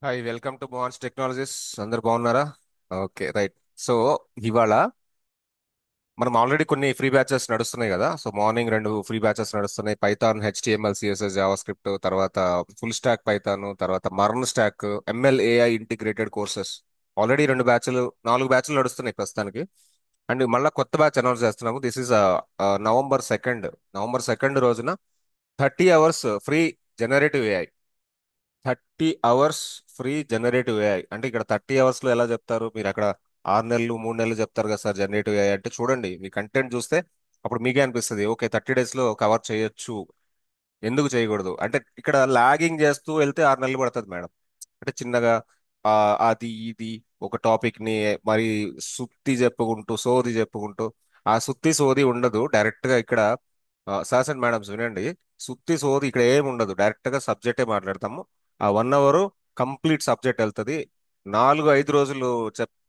Hi, welcome to Mohan's technologies. అందరు బాగున్నారా? Okay, right. So ఇవాళ మనం ఆల్రెడీ కొన్ని ఫ్రీ బ్యాచెస్ నడుస్తున్నాయి కదా. సో మార్నింగ్ రెండు ఫ్రీ బ్యాచెస్ నడుస్తున్నాయి: Python, HTML, CSS, JavaScript, తర్వాత ఫుల్ స్టాక్ పైథాన్, తర్వాత MERN stack, ML AI integrated courses. Already రెండు బ్యాచ్లు, నాలుగు బ్యాచ్లు నడుస్తున్నాయి ప్రస్తుతానికి. అండ్ మళ్ళీ కొత్త బ్యాచ్ అనౌన్స్ చేస్తున్నాము. This is November 2. నవంబర్ 2 రోజున 30 hours free generative AI. 30 hours free generative AI అంటే ఇక్కడ 30 hours లో ఎలా చెప్తారు మీరు? అక్కడ 6 నెలలు 3 నెలలు చెప్తారు కదా సార్ జనరేటివ్ ఏఐ అంటే. చూడండి, మీ కంటెంట్ చూస్తే అప్పుడు మీకే అనిపిస్తుంది, ఓకే 30 days లో కవర్ చేయొచ్చు, ఎందుకు చేయకూడదు అంటే. ఇక్కడ లాగింగ్ చేస్తూ వెళ్తే 6 నెలలు పడుతుంది మేడం. అంటే చిన్నగా ఆ, అది ఇది ఒక టాపిక్ ని మరి సుత్తి చెప్పుకుంటూ సోది చెప్పుకుంటూ, ఆ సుత్తి సోది ఉండదు. డైరెక్ట్ గా ఇక్కడ సార్స్ అండ్ మేడమ్స్ వినండి, సుత్తి సోది ఇక్కడ ఏమి ఉండదు. డైరెక్ట్ గా సబ్జెక్టే మాట్లాడతాము. ఆ 1 hour కంప్లీట్ సబ్జెక్ట్ వెళ్తుంది. 4-5 రోజులు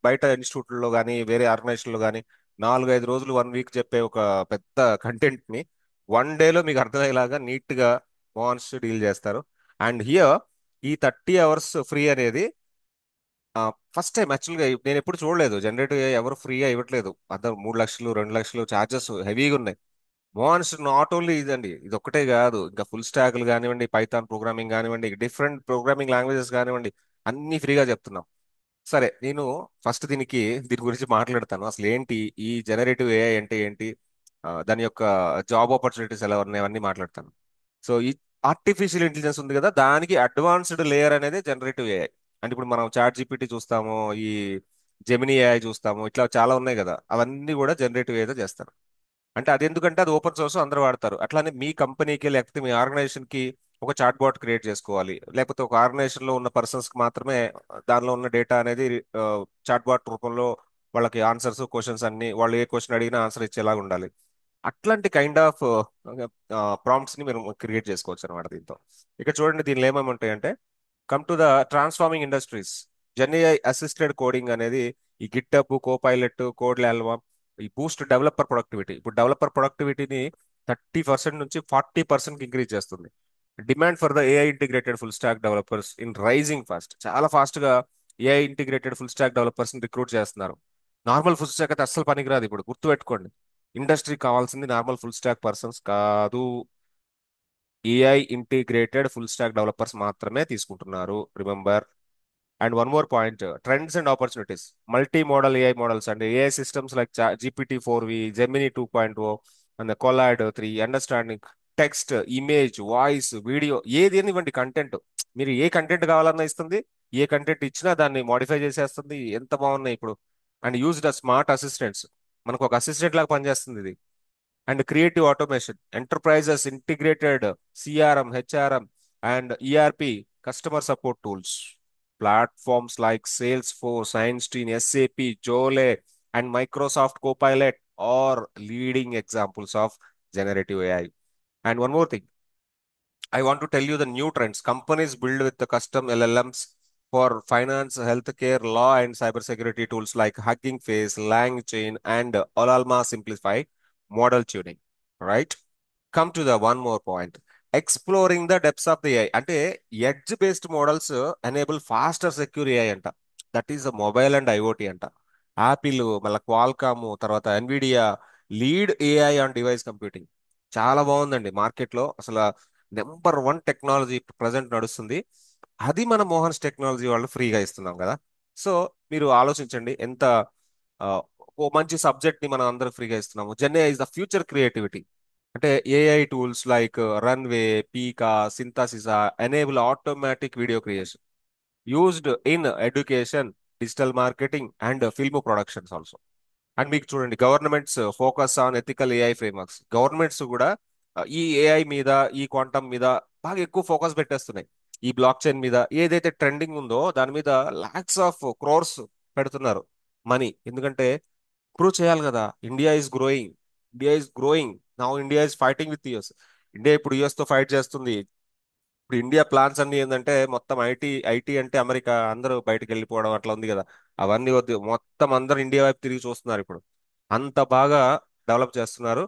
బయట ఇన్స్టిట్యూట్లో కానీ వేరే ఆర్గనైజేషన్లో కానీ 4-5 రోజులు 1 week చెప్పే ఒక పెద్ద కంటెంట్ ని 1 day లో మీకు అర్థమయ్యేలాగా నీట్ గా మోన్స్ డీల్ చేస్తారు. అండ్ హియర్ ఈ 30 hours ఫ్రీ అనేది ఫస్ట్ టైం యాక్చువల్గా నేను ఎప్పుడు చూడలేదు. జనరేటివ్ ఎవరు ఫ్రీగా ఇవ్వట్లేదు. అందరు 3 లక్షలు 2 లక్షలు ఛార్జెస్ హెవీగా ఉన్నాయి. మోహన్స్ నాట్ ఓన్లీ ఇదండి, ఇది ఒక్కటే కాదు, ఇంకా ఫుల్ స్టాక్లు కానివ్వండి, పైథాన్ ప్రోగ్రామింగ్ కానివ్వండి, డిఫరెంట్ ప్రోగ్రామింగ్ లాంగ్వేజెస్ కానివ్వండి, అన్ని ఫ్రీగా చెప్తున్నాం. సరే, నేను ఫస్ట్ దీని గురించి మాట్లాడతాను. అసలు ఏంటి ఈ జనరేటివ్ ఏఐ అంటే ఏంటి, దాని యొక్క జాబ్ ఆపర్చునిటీస్ ఎలా ఉన్నాయి, అవన్నీ మాట్లాడతాను. సో ఈ ఆర్టిఫిషియల్ ఇంటెలిజెన్స్ ఉంది కదా, దానికి అడ్వాన్స్డ్ లేయర్ అనేది జనరేటివ్ ఏఐ. అంటే ఇప్పుడు మనం చాట్ జీపీటీ చూస్తాము, ఈ జెమినీ ఏఐ చూస్తాము, ఇట్లా చాలా ఉన్నాయి కదా, అవన్నీ కూడా జనరేటివ్ ఏఐ చేస్తారు. అంటే అది ఎందుకంటే అది ఓపెన్ సోర్స్, అందరూ వాడతారు. అట్లానే మీ కంపెనీకి లేకపోతే మీ ఆర్గనైజేషన్ కి ఒక చాట్ బాట్ క్రియేట్ చేసుకోవాలి, లేకపోతే ఒక ఆర్గనైజేషన్ లో ఉన్న పర్సన్స్ కి మాత్రమే దానిలో ఉన్న డేటా అనేది చాట్ బాట్ రూపంలో వాళ్ళకి ఆన్సర్స్ క్వశ్చన్స్ అన్ని, వాళ్ళు ఏ క్వశ్చన్ అడిగినా ఆన్సర్ ఇచ్చేలాగా ఉండాలి. అట్లాంటి కైండ్ ఆఫ్ ప్రాంప్ట్స్ ని మీరు క్రియేట్ చేసుకోవచ్చు అనమాట దీంతో. ఇక్కడ చూడండి, దీనిలో ఏమేమి ఉంటాయంటే, come to the transforming industries. Gen AI assisted coding అనేది ఈ గిట్టప్, కోపైలట్, కోడ్ లాల్వా, ఈ బూస్ట్ డెవలపర్ ప్రొడక్టివిటీ. ఇప్పుడు డెవలపర్ ప్రొడక్టివిటీని 30% నుంచి 40% ఇంక్రీజ్ చేస్తుంది. Demand for the AI integrated full stack developers in rising fast. చాలా ఫాస్ట్ గా AI integrated full stack developers ని రిక్రూట్ చేస్తున్నారు. నార్మల్ ఫుల్ స్టాక్ అయితే అస్సలు పనికిరాదు. ఇప్పుడు గుర్తుపెట్టుకోండి, ఇండస్ట్రీ కావాల్సింది నార్మల్ ఫుల్ స్టాక్ పర్సన్స్ కాదు, AI integrated full stack developers మాత్రమే తీసుకుంటున్నారు. Remember. And one more point, trends and opportunities. Multi modal AI models అంటే AI systems like GPT-4V, Gemini 2.0 and Claude 3, understanding text, image, voice, video, ఏది ఇవ్వండి content. మీరు ఏ content కావాలన్నా ఇస్తుంది. ఏ content ఇచ్చినా దాన్ని మోడిఫై చేసేస్తుంది. ఎంత బాగున్నాయి ఇప్పుడు. అండ్ యూజ్డ్ స్మార్ట్ అసిస్టెంట్స్, మనకు ఒక అసిస్టెంట్ లాగా పనిచేస్తుంది ఇది. And creative automation, enterprises integrated CRM, HRM and ERP customer support tools. Platforms like Salesforce, Einstein, SAP, Joule, and Microsoft Copilot are leading examples of generative AI. And one more thing, I want to tell you the new trends. Companies build with the custom LLMs for finance, healthcare, law, and cybersecurity tools like Hugging Face, LangChain, and Olalma Simplify model tuning. Right? Come to the one more point. Exploring the depths of the AI. అంటే edge based models enable faster secure AI అంట. That is mobile and IoT అంట. Apple, మళ్ళీ Qualcomm, తర్వాత Nvidia lead AI on device computing. చాలా బాగుందండి మార్కెట్లో. అసలు number 1 technology present నడుస్తుంది. అది మన మోహన్స్ టెక్నాలజీ వాళ్ళు ఫ్రీగా ఇస్తున్నాం కదా. సో మీరు ఆలోచించండి, ఎంత ఆ, ఓ మంచి సబ్జెక్ట్ ని మనం అందరూ ఫ్రీగా ఇస్తున్నాము. Gen AI is the future creativity. అంటే AI tools like Runway, Pika, Synthesia enable automatic video creation used in education, digital marketing and film productions also. And మీకు చూడండి, governments focus on ethical AI frameworks. Governments కూడా ఈ AI మీద, ఈ quantum మీద బాగా ఎక్కువ ఫోకస్ పెట్టేస్తున్నాయి. ఈ బ్లాక్ చైన్ మీద ఏదైతే ట్రెండింగ్ ఉందో దాని మీద లాక్స్ ఆఫ్ క్రోర్స్ పెడుతున్నారు మనీ. ఎందుకంటే ప్రూవ్ చేయాలి కదా, India is growing. India is growing. Now India is fighting with US. India ఇప్పుడు యుఎస్ తో ఫైట్ చేస్తుంది. ఇప్పుడు ఇండియా ప్లాన్స్ అన్ని ఏంటంటే, మొత్తం ఐటీ ఐటీ అంటే అమెరికా అందరూ బయటకు వెళ్ళిపోవడం అట్లా ఉంది కదా. అవన్నీ వద్దు, మొత్తం అందరూ ఇండియా వైపు తిరిగి చూస్తున్నారు ఇప్పుడు. అంత బాగా డెవలప్ చేస్తున్నారు.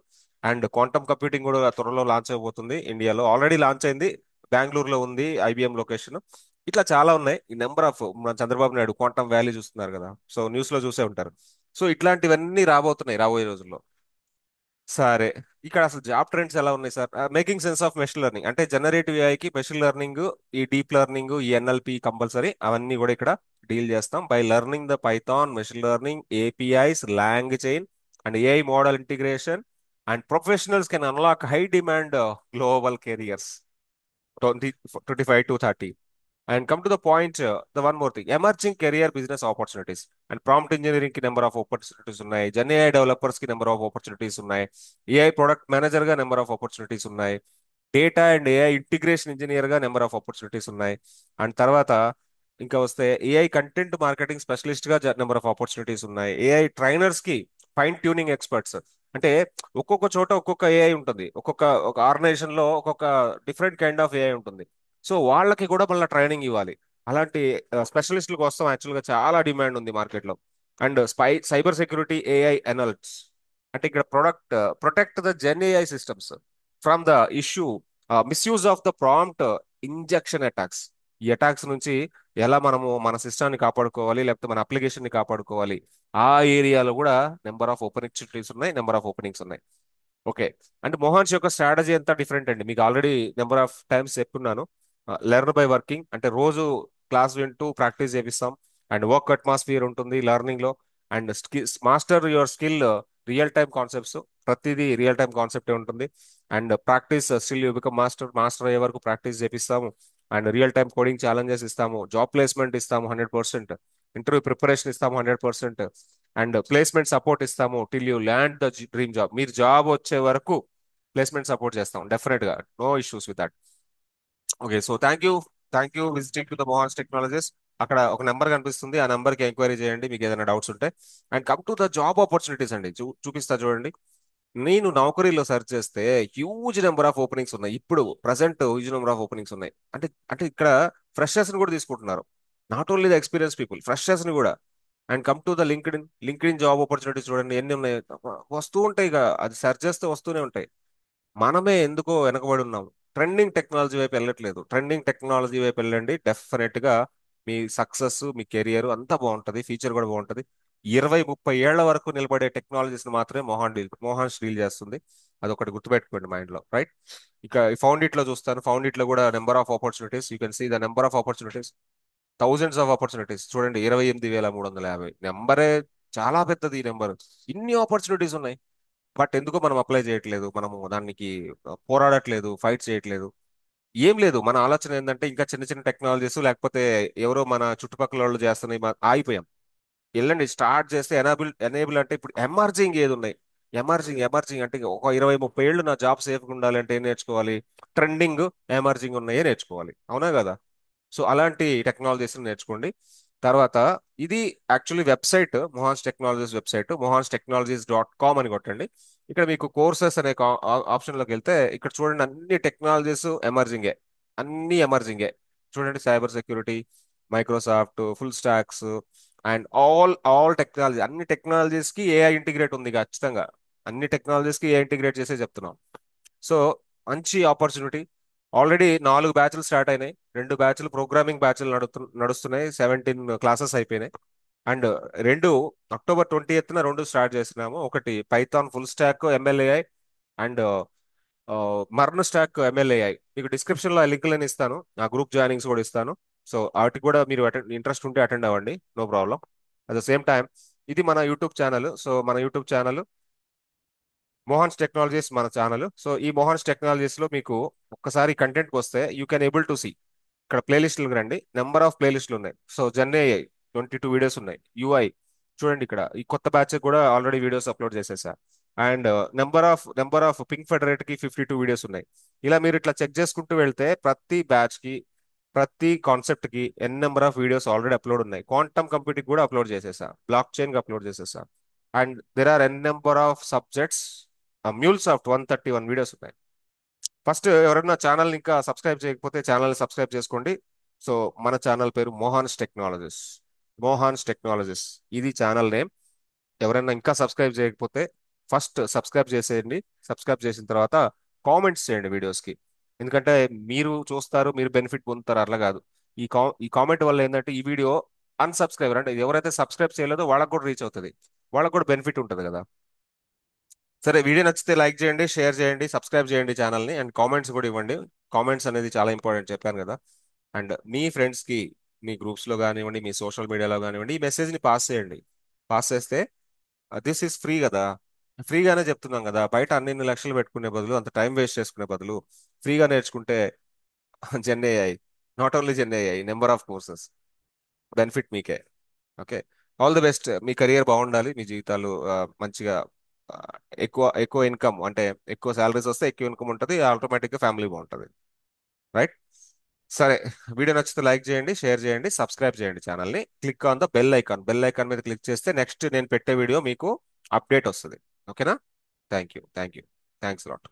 అండ్ క్వాంటమ్ కంప్యూటింగ్ కూడా త్వరలో లాంచ్ అయిపోతుంది. ఇండియాలో ఆల్రెడీ లాంచ్ అయింది, బెంగళూరులో ఉంది ఐబిఎం లొకేషన్. ఇట్లా చాలా ఉన్నాయి. ఈ నెంబర్ ఆఫ్ మన చంద్రబాబు నాయుడు క్వాంటమ్ వ్యాలీ చూస్తున్నారు కదా, సో న్యూస్ లో చూసే ఉంటారు. సో ఇట్లాంటివన్నీ రాబోతున్నాయి రాబోయే రోజుల్లో. సరే, ఇక్కడ అసలు జాబ్ ట్రెండ్స్ ఎలా ఉన్నాయి sir? Making sense of machine learning అంటే జనరేటివ్ ఏఐకి మెషిన్ లెర్నింగ్, ఈ డీప్ లెర్నింగ్, ఈ ఎన్ఎల్పి కంపల్సరీ అవన్నీ కూడా ఇక్కడ డీల్ చేస్తాం. By learning the Python, machine learning, APIs, long chain and AI model integration and professionals can unlock high demand global careers 25 to 30. And come to the point, the one more thing, emerging career business opportunities. And prompt engineering ki number of opportunities ఉన్నాయి, Gen AI developers కి number of opportunities ఉన్నాయి, AI product manager గా number of opportunities ఉన్నాయి, data and AI integration engineer గా number of opportunities ఉన్నాయి. And తర్వాత ఇంకా వస్తే ఏఐ కంటెంట్ మార్కెటింగ్ స్పెషలిస్ట్ గా నెంబర్ ఆఫ్ ఆపర్చునిటీస్ ఉన్నాయి. ఏఐ ట్రైనర్స్ కి, ఫైన్ ట్యూనింగ్ ఎక్స్పర్ట్స్ అంటే ఒక్కొక్క చోట ఒక్కొక్క ఏఐ ఉంటుంది, ఒక ఆర్గనైజేషన్ లో ఒక్కొక్క డిఫరెంట్ కైండ్ ఆఫ్ ఏఐ ఉంటుంది. సో వాళ్ళకి కూడా మళ్ళీ ట్రైనింగ్ ఇవ్వాలి. అలాంటి స్పెషలిస్టుల కోసం యాక్చువల్గా చాలా డిమాండ్ ఉంది మార్కెట్లో. And cyber security AI analyst అంటే ఇక్కడ protect the gen AI systems from the issue misuse of the prompt injection attacks. ఈ అటాక్స్ నుంచి ఎలా మనము మన సిస్టాన్ని కాపాడుకోవాలి, లేకపోతే మన అప్లికేషన్ ని కాపాడుకోవాలి, ఆ ఏరియాలో కూడా నెంబర్ ఆఫ్ ఆపర్చునిటీస్ ఉన్నాయి, నెంబర్ ఆఫ్ ఓపెనింగ్స్ ఉన్నాయి. ఓకే. అంటే మోహన్స్ యొక్క స్ట్రాటజీ ఎంత డిఫరెంట్ అండి, మీకు ఆల్రెడీ నెంబర్ ఆఫ్ టైమ్స్ చెప్పున్నాను. లెర్న్ బై వర్కింగ్ అంటే రోజు క్లాస్ వింటూ ప్రాక్టీస్ చేపిస్తాం. అండ్ వర్క్ అట్మాస్ఫియర్ ఉంటుంది లెర్నింగ్ లో. And master your skill, real time concepts, ప్రతిదీ రియల్ టైమ్ కాన్సెప్టే ఉంటుంది. And practice still you become master, master అయ్యే వరకు ప్రాక్టీస్ చేపిస్తాము. And real time coding challenges ఇస్తాము, జాబ్ ప్లేస్మెంట్ ఇస్తాము 100%, ఇంటర్వ్యూ ప్రిపరేషన్ ఇస్తాము 100%, అండ్ ప్లేస్మెంట్ సపోర్ట్ ఇస్తాము till you land the dream job. మీరు జాబ్ వచ్చే వరకు ప్లేస్మెంట్ సపోర్ట్ చేస్తాం డెఫినెట్ గా, no issues with that. Okay, so thank you visiting to the Mohans technologies. అక్కడ ఒక నెంబర్ కనిపిస్తుంది, ఆ నెంబర్ కి ఎంక్వైరీ చేయండి మీకు ఏదైనా డౌట్స్ ఉంటే. And come to the job opportunities అండి, చూపిస్తా చూడండి. నేను నౌకరీలో సెర్చ్ చేస్తే హ్యూజ్ నెంబర్ ఆఫ్ ఓపెనింగ్స్ ఉన్నాయి. ఇప్పుడు present huge number of openings ఉన్నాయి. అంటే అంటే ఇక్కడ ఫ్రెషర్స్ ని కూడా తీసుకుంటున్నారు, not only the experience people, freshers ని కూడా. And come to the linked in job opportunities చూడండి ఎన్ని ఉన్నాయి. వస్తూ ఉంటాయి ఇక, అది సెర్చ్ చేస్తే వస్తూనే ఉంటాయి. మనమే ఎందుకో వెనకబడి ఉన్నాం, ట్రెండింగ్ టెక్నాలజీ వైపు వెళ్ళట్లేదు. ట్రెండింగ్ టెక్నాలజీ వైపు వెళ్ళండి, డెఫినెట్ గా మీ సక్సెస్, మీ కెరియర్ అంతా బాగుంటది, ఫ్యూచర్ కూడా బాగుంటది. 20-30 ఏళ్ల వరకు నిలబడే టెక్నాలజీస్ మాత్రమే మోహాన్ డీల్ చేస్తుంది. అదొకటి గుర్తుపెట్టుకోండి మైండ్ లో, రైట్? ఇక ఫౌండ్ ఇట్ లో చూస్తాను, ఫౌండ్ ఇట్ లో కూడా number of opportunities, you can see the number of opportunities, thousands of opportunities. చూడండి 28,350 నెంబరే, చాలా పెద్దది ఈ నెంబర్. ఇన్ని ఆపర్చునిటీస్ ఉన్నాయి, బట్ ఎందుకో మనం అప్లై చేయట్లేదు, మనము దానికి పోరాడట్లేదు, ఫైట్ చేయట్లేదు. ఏం లేదు, మన ఆలోచన ఏంటంటే ఇంకా చిన్న చిన్న టెక్నాలజీస్ లేకపోతే ఎవరో మన చుట్టుపక్కల వాళ్ళు చేస్తున్నాయి, ఆగిపోయాం. వెళ్ళండి, స్టార్ట్ చేస్తే ఎనేబుల్ ఎనేబుల్ అంటే ఇప్పుడు ఎమర్జింగ్ ఏది ఉన్నాయి. ఎమర్జింగ్ అంటే ఒక 20-30 ఏళ్ళు నా జాబ్ సేఫ్గా ఉండాలంటే ఏం నేర్చుకోవాలి? ట్రెండింగ్, ఎమర్జింగ్ ఉన్నాయే నేర్చుకోవాలి, అవునా కదా? సో అలాంటి టెక్నాలజీస్ నేర్చుకోండి. తర్వాత ఇది actually website, Mohans technologies website, mohanstechnologies.com అని కొట్టండి. ఇక్కడ మీకు కోర్సెస్ అనే ఆప్షన్లోకి వెళ్తే ఇక్కడ చూడండి అన్ని టెక్నాలజీస్ ఎమర్జింగే, అన్ని ఎమర్జింగే. చూడండి cyber security, Microsoft, full stocks and all technology, అన్ని టెక్నాలజీస్ కి ఏఐ ఇంటిగ్రేట్ ఉంది ఖచ్చితంగా. అన్ని టెక్నాలజీస్ కి ఏఐ ఇంటిగ్రేట్ చేసే చెప్తున్నాం. సో మంచి ఆపర్చునిటీ. ఆల్రెడీ 4 బ్యాచ్లు స్టార్ట్ అయినాయి, 2 బ్యాచ్లు ప్రోగ్రామింగ్ బ్యాచ్లు నడుస్తున్నాయి, 17 క్లాసెస్ అయిపోయినాయి. అండ్ రెండు అక్టోబర్ 20న రెండు స్టార్ట్ చేస్తున్నాము. ఒకటి Python full stack ML AI and MERN stack ML AI. మీకు డిస్క్రిప్షన్ లో లింక్లను ఇస్తాను, నా గ్రూప్ జాయినింగ్స్ కూడా ఇస్తాను. సో వాటికి కూడా మీరు ఇంట్రెస్ట్ ఉంటే అటెండ్ అవ్వండి, no problem. At the same time ఇది మన యూట్యూబ్ ఛానల్. సో మన యూట్యూబ్ ఛానల్ మోహన్స్ టెక్నాలజీస్ మన ఛానల్. సో ఈ మోహన్స్ టెక్నాలజీస్ లో మీకు ఒక్కసారి కంటెంట్కి వస్తే you can able to see. ఇక్కడ ప్లేలిస్టులు రండి, నెంబర్ ఆఫ్ ప్లేలిస్టులు ఉన్నాయి. సో జెన్ఏఐ 22 వీడియోస్ ఉన్నాయి, యూఐ చూడండి, ఇక్కడ ఈ కొత్త బ్యాచ్ కూడా ఆల్రెడీ వీడియోస్ అప్లోడ్ చేసేసా. అండ్ నెంబర్ ఆఫ్ పింక్ ఫెడరేట్ కి 52 వీడియోస్ ఉన్నాయి. ఇలా మీరు ఇట్లా చెక్ చేసుకుంటూ వెళ్తే ప్రతి బ్యాచ్ కి, ప్రతి కాన్సెప్ట్ కి number of videos already upload ఉన్నాయి. క్వాంటమ్ కంప్యూటింగ్ కూడా అప్లోడ్ చేసేసా, బ్లాక్ చైన్ కి అప్లోడ్ చేసేసా. And there are number of subjects, MuleSoft 131 videos ఉన్నాయి. ఫస్ట్ ఎవరైనా ఛానల్ ఇంకా సబ్స్క్రైబ్ చేయకపోతే ఛానల్ సబ్స్క్రైబ్ చేసుకోండి. సో మన ఛానల్ పేరు మోహాన్స్ టెక్నాలజీస్. మోహాన్స్ టెక్నాలజీస్ ఇది ఛానల్ నేమ్. ఎవరైనా ఇంకా సబ్స్క్రైబ్ చేయకపోతే ఫస్ట్ సబ్స్క్రైబ్ చేసేయండి. సబ్స్క్రైబ్ చేసిన తర్వాత కామెంట్స్ చేయండి వీడియోస్కి. ఎందుకంటే మీరు చూస్తారు, మీరు బెనిఫిట్ పొందుతారు, అట్లా కాదు. ఈ కామెంట్ వల్ల ఏంటంటే ఈ వీడియో అన్సబ్స్క్రైబర్ అంటే ఎవరైతే సబ్స్క్రైబ్ చేయలేదో వాళ్ళకు కూడా రీచ్ అవుతుంది, వాళ్ళకు కూడా బెనిఫిట్ ఉంటుంది కదా. సరే, వీడియో నచ్చితే లైక్ చేయండి, షేర్ చేయండి, సబ్స్క్రైబ్ చేయండి ఛానల్ని, అండ్ కామెంట్స్ కూడా ఇవ్వండి. కామెంట్స్ అనేది చాలా ఇంపార్టెంట్ చెప్పాను కదా. అండ్ మీ ఫ్రెండ్స్కి, మీ గ్రూప్స్లో కానివ్వండి, మీ సోషల్ మీడియాలో కానివ్వండి, ఈ మెసేజ్ని పాస్ చేయండి. పాస్ చేస్తే దిస్ ఈస్ ఫ్రీ కదా, ఫ్రీగానే చెప్తున్నాం కదా. బయట అన్ని లక్షలు పెట్టుకునే బదులు, అంత టైం వేస్ట్ చేసుకునే బదులు ఫ్రీగా నేర్చుకుంటే gen AI, not only gen AI, number of courses, benefit మీకే. Okay, all the best. మీ కెరియర్ బాగుండాలి, మీ జీవితాలు మంచిగా, ఆ, ఎక్కువ ఎక్కువ ఇన్కమ్ అంటే ఎక్కువ శాలరీస్ వస్తే ఎక్కువ ఇన్కమ్ ఉంటుంది, ఆటోమేటిక్గా ఫ్యామిలీ బాగుంటుంది. రైట్. సరే, వీడియో నచ్చితే లైక్ చేయండి, షేర్ చేయండి, సబ్స్క్రైబ్ చేయండి ఛానల్ని. Click on the bell icon, bell icon మీద క్లిక్ చేస్తే నెక్స్ట్ నేను పెట్టే వీడియో మీకు అప్డేట్ వస్తుంది. ఓకేనా? Thank you, thank you, thanks lot.